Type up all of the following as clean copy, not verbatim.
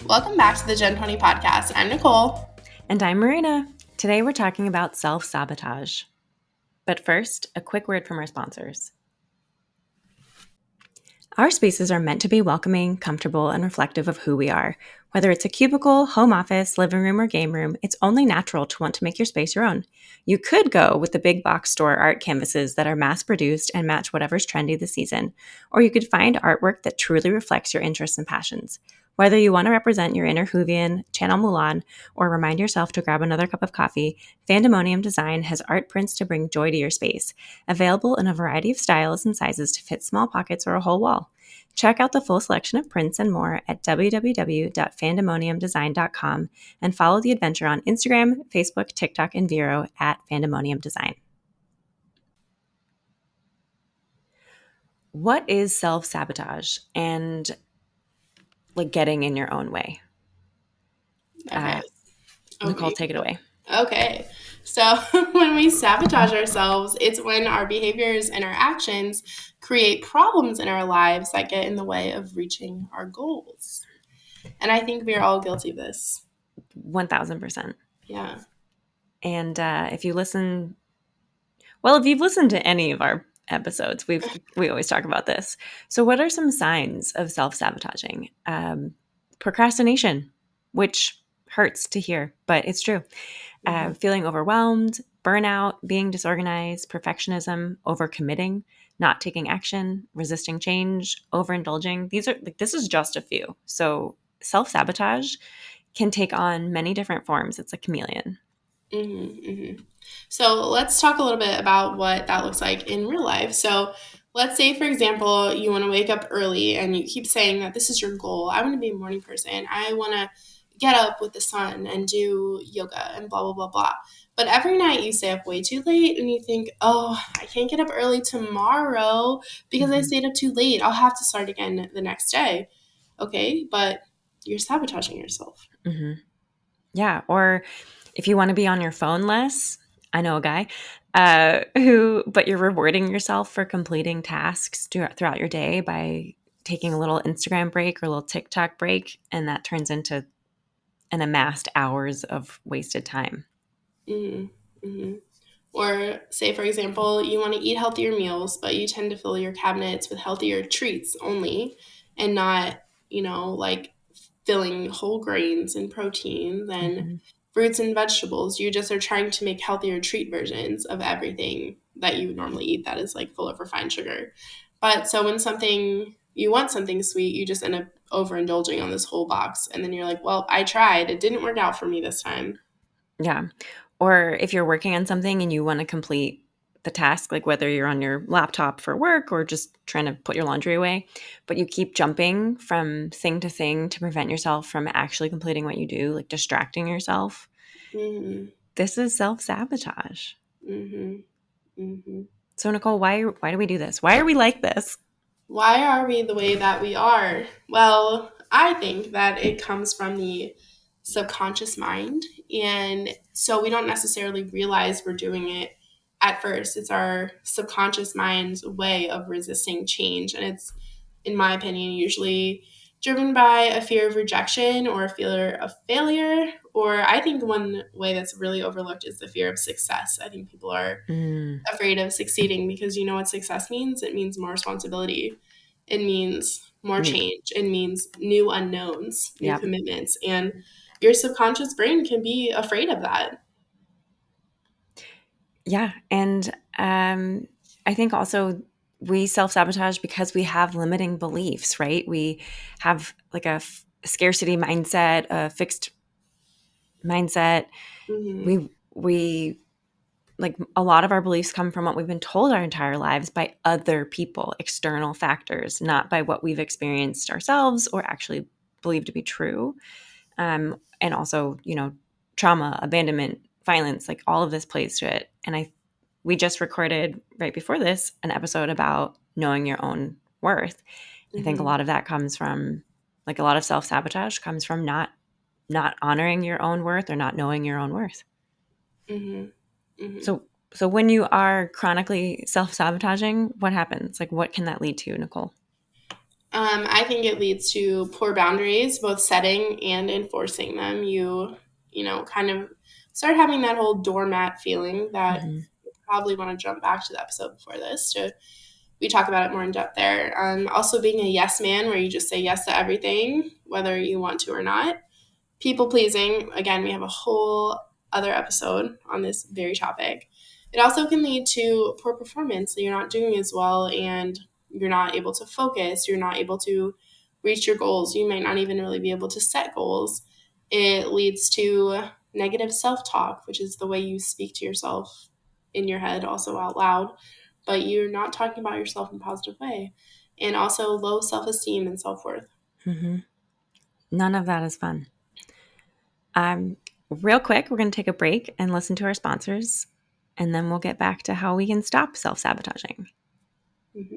Welcome back to the Gen 20 podcast. I'm Nicole. And I'm Marina. Today we're talking about self-sabotage. But first, a quick word from our sponsors. Our spaces are meant to be welcoming, comfortable, and reflective of who we are. Whether it's a cubicle, home office, living room, or game room, it's only natural to want to make your space your own. You could go with the big box store art canvases that are mass-produced and match whatever's trendy this season, or you could find artwork that truly reflects your interests and passions. Whether you want to represent your inner Whovian, channel Mulan, or remind yourself to grab another cup of coffee, Fandemonium Design has art prints to bring joy to your space, available in a variety of styles and sizes to fit small pockets or a whole wall. Check out the full selection of prints and more at www.fandemoniumdesign.com and follow the adventure on Instagram, Facebook, TikTok, and Vero at Fandemonium Design. What is self-sabotage and getting in your own way? Okay. Nicole, take it away. Okay. So when we sabotage ourselves, it's when our behaviors and our actions create problems in our lives that get in the way of reaching our goals. And I think we're all guilty of this. 1,000%. Yeah. And if you've listened to any of our episodes, we always talk about this. So what are some signs of self-sabotaging? Procrastination, which hurts to hear, but it's true. Feeling overwhelmed, burnout, being disorganized, perfectionism, overcommitting, not taking action, resisting change, overindulging. This is just a few. So self-sabotage can take on many different forms. It's a chameleon. So let's talk a little bit about what that looks like in real life. So let's say, for example, you want to wake up early and you keep saying that this is your goal. I want to be a morning person. I want to get up with the sun and do yoga and blah, blah, blah, blah. But every night you stay up way too late and you think, oh, I can't get up early tomorrow because I stayed up too late. I'll have to start again the next day. Okay, but you're sabotaging yourself. Yeah, or if you want to be on your phone less, I know a guy but you're rewarding yourself for completing tasks throughout your day by taking a little Instagram break or a little TikTok break, and that turns into an amassed hours of wasted time. Or say, for example, you want to eat healthier meals, but you tend to fill your cabinets with healthier treats only and not, like filling whole grains and proteins and fruits and vegetables. You just are trying to make healthier treat versions of everything that you would normally eat that is like full of refined sugar. But so when you want something sweet, you just end up overindulging on this whole box. And then you're like, well, I tried. It didn't work out for me this time. Yeah. Or if you're working on something and you want to complete the task, like whether you're on your laptop for work or just trying to put your laundry away, but you keep jumping from thing to thing to prevent yourself from actually completing what you do, like distracting yourself. This is self-sabotage. So Nicole, why do we do this? Why are we like this? Why are we the way that we are? Well, I think that it comes from the subconscious mind. And so we don't necessarily realize we're doing it at first. It's our subconscious mind's way of resisting change. And it's, in my opinion, usually driven by a fear of rejection or a fear of failure. Or I think one way that's really overlooked is the fear of success. I think people are afraid of succeeding because you know what success means? It means more responsibility. It means more change. It means new unknowns, new commitments. And your subconscious brain can be afraid of that. Yeah. And I think also we self-sabotage because we have limiting beliefs, right? We have like a scarcity mindset, a fixed mindset. We like a lot of our beliefs come from what we've been told our entire lives by other people, external factors, not by what we've experienced ourselves or actually believe to be true. And also, trauma, abandonment, violence, like all of this plays to it. And we just recorded right before this an episode about knowing your own worth. I think a lot of that comes from, like, a lot of self-sabotage comes from not honoring your own worth or not knowing your own worth. So when you are chronically self-sabotaging, what happens? Like, what can that lead to, Nicole? I think it leads to poor boundaries, both setting and enforcing them. Kind of start having that whole doormat feeling that Mm-hmm. you probably want to jump back to the episode before this to we talk about it more in depth there. Also, being a yes man, where you just say yes to everything, whether you want to or not. People pleasing, again, we have a whole other episode on this very topic. It also can lead to poor performance. So you're not doing as well and you're not able to focus. You're not able to reach your goals. You might not even really be able to set goals. It leads to negative self talk, which is the way you speak to yourself in your head, also out loud, but you're not talking about yourself in a positive way. And also low self esteem and self worth. Mm-hmm. None of that is fun. Real quick, we're going to take a break and listen to our sponsors, and then we'll get back to how we can stop self-sabotaging. Mm-hmm.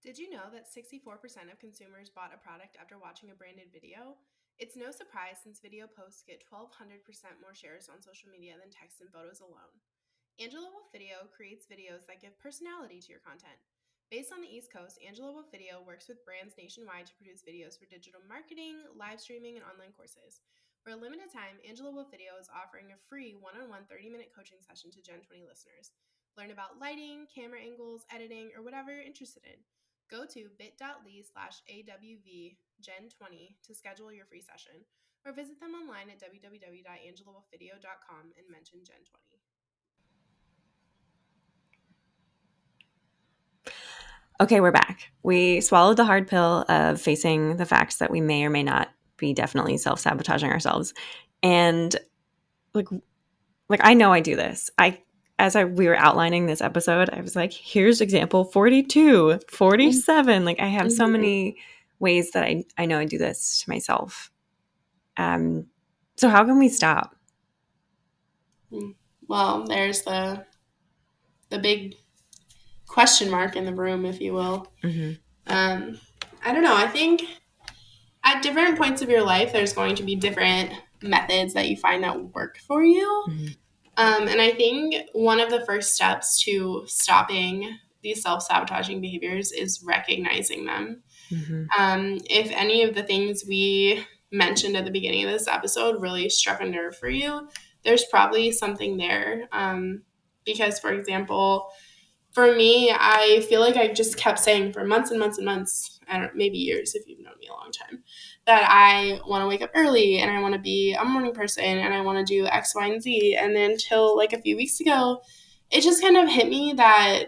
Did you know that 64% of consumers bought a product after watching a branded video? It's no surprise since video posts get 1,200% more shares on social media than text and photos alone. Angela Wolf Video creates videos that give personality to your content. Based on the East Coast, Angela Wolf Video works with brands nationwide to produce videos for digital marketing, live streaming, and online courses. For a limited time, Angela Wolf Video is offering a free one-on-one 30-minute coaching session to Gen 20 listeners. Learn about lighting, camera angles, editing, or whatever you're interested in. Go to bit.ly/AWVGen20 to schedule your free session, or visit them online at www.angelawolfvideo.com and mention Gen20. Okay, we're back. We swallowed the hard pill of facing the facts that we may or may not be definitely self-sabotaging ourselves. And like I know I do this. We were outlining this episode, I was like, here's example 42, 47. Like I have so many ways that I know I do this to myself. So how can we stop? Well, there's the big question mark in the room, if you will. Mm-hmm. I don't know. I think at different points of your life, there's going to be different methods that you find that work for you. Mm-hmm. And I think one of the first steps to stopping these self-sabotaging behaviors is recognizing them. Mm-hmm. If any of the things we mentioned at the beginning of this episode really struck a nerve for you, there's probably something there. Because, for example, for me, I feel like I just kept saying for months and months and months, I don't maybe years if you've known me a long time, that I want to wake up early and I want to be a morning person and I want to do X, Y, and Z. And then till like a few weeks ago, it just kind of hit me that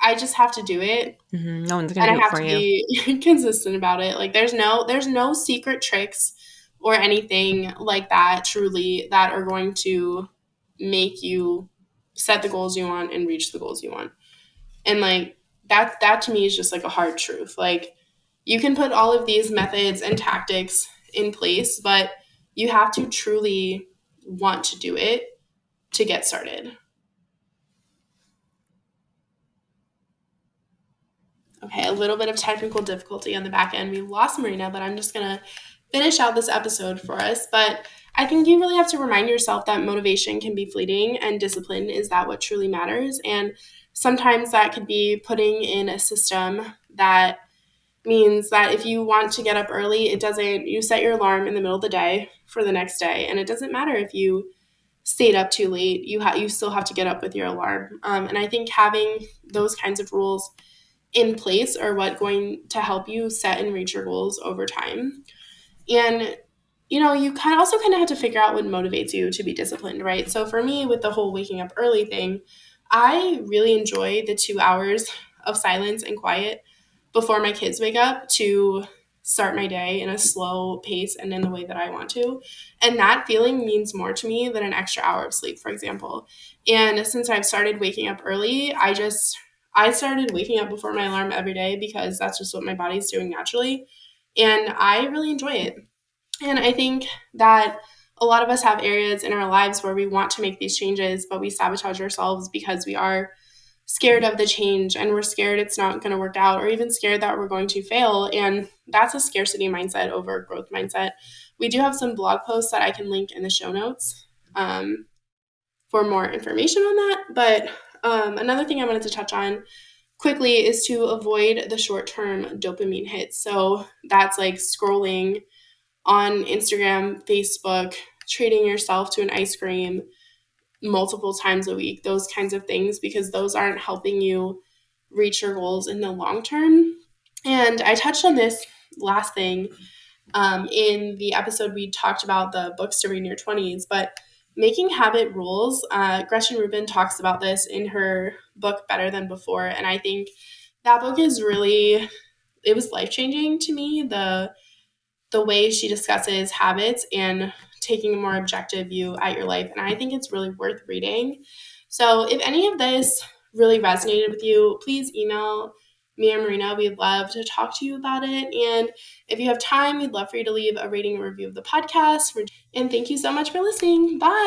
I just have to do it. Mm-hmm. No one's And gonna I do it have for to you. be consistent about it. Like there's no secret tricks or anything like that truly that are going to make you set the goals you want and reach the goals you want. And like that to me is just like a hard truth. Like you can put all of these methods and tactics in place, but you have to truly want to do it to get started. Okay, a little bit of technical difficulty on the back end. We lost Marina, but I'm just going to finish out this episode for us. But I think you really have to remind yourself that motivation can be fleeting and discipline is that what truly matters. And sometimes that could be putting in a system that means that if you want to get up early, you set your alarm in the middle of the day for the next day. And it doesn't matter if you stayed up too late, you still have to get up with your alarm. And I think having those kinds of rules in place are what going to help you set and reach your goals over time. And you kind of have to figure out what motivates you to be disciplined, right? So for me, with the whole waking up early thing, I really enjoy the 2 hours of silence and quiet before my kids wake up to start my day in a slow pace and in the way that I want to. And that feeling means more to me than an extra hour of sleep, for example. And since I've started waking up early, I started waking up before my alarm every day because that's just what my body's doing naturally. And I really enjoy it. And I think that a lot of us have areas in our lives where we want to make these changes, but we sabotage ourselves because we are scared of the change and we're scared it's not going to work out or even scared that we're going to fail. And that's a scarcity mindset over a growth mindset. We do have some blog posts that I can link in the show notes for more information on that. But another thing I wanted to touch on quickly is to avoid the short term dopamine hits. So that's like scrolling on Instagram, Facebook, treating yourself to an ice cream multiple times a week, those kinds of things, because those aren't helping you reach your goals in the long term. And I touched on this last thing in the episode. We talked about the books to read in your 20s, but making habit rules. Gretchen Rubin talks about this in her book, Better Than Before. And I think that book is really, it was life changing to me. The way she discusses habits and taking a more objective view at your life. And I think it's really worth reading. So if any of this really resonated with you, please email me and Marina. We'd love to talk to you about it. And if you have time, we'd love for you to leave a rating and review of the podcast. And thank you so much for listening. Bye.